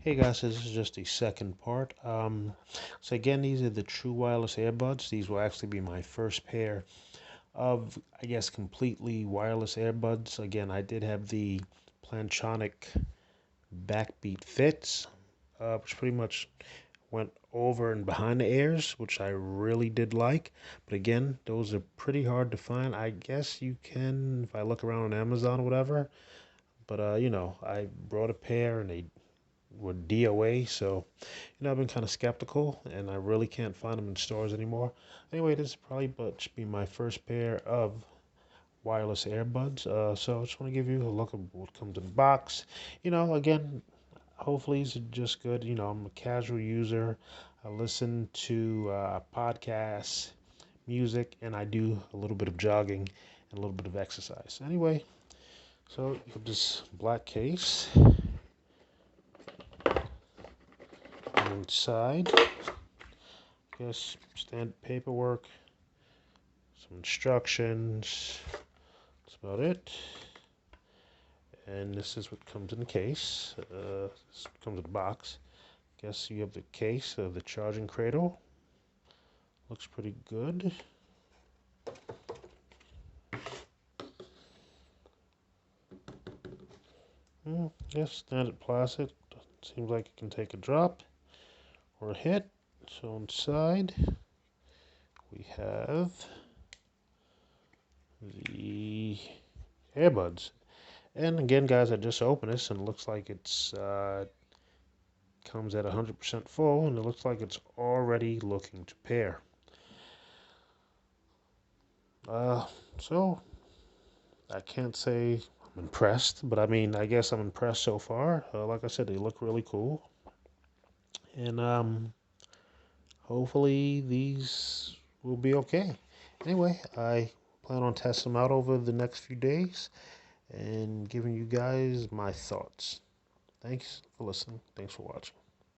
Hey guys, so this is just the second part. So again, these are the true wireless earbuds. These will actually be my first pair of, I guess, completely wireless earbuds. Again, I did have the Plantronic Backbeat Fits, which pretty much went over and behind the ears, which I really did like. But again, those are pretty hard to find. I guess you can, if I look around on Amazon or whatever. But I brought a pair and they were DOA, so I've been kind of skeptical, and I really can't find them in stores anymore. Anyway, this is probably but should be my first pair of wireless earbuds. So I just want to give you a look at what comes in the box. Again, hopefully these are just good. I'm a casual user. I listen to podcasts, music, and I do a little bit of jogging and a little bit of exercise. Anyway, so you have this black case. Inside, guess standard paperwork, some instructions. That's about it. And this is what comes in the case. This comes in the box. Guess you have the case of the charging cradle. Looks pretty good. Yes, standard plastic. Seems like it can take a drop or a hit. So inside we have the earbuds. And again, guys, I just opened this and it looks like it's comes at 100% full, and it looks like it's already looking to pair. So I can't say I'm impressed, but I mean, I guess I'm impressed so far. Like I said, they look really cool, and hopefully these will be okay. Anyway, I plan on testing them out over the next few days and giving you guys my thoughts. Thanks for listening. Thanks for watching.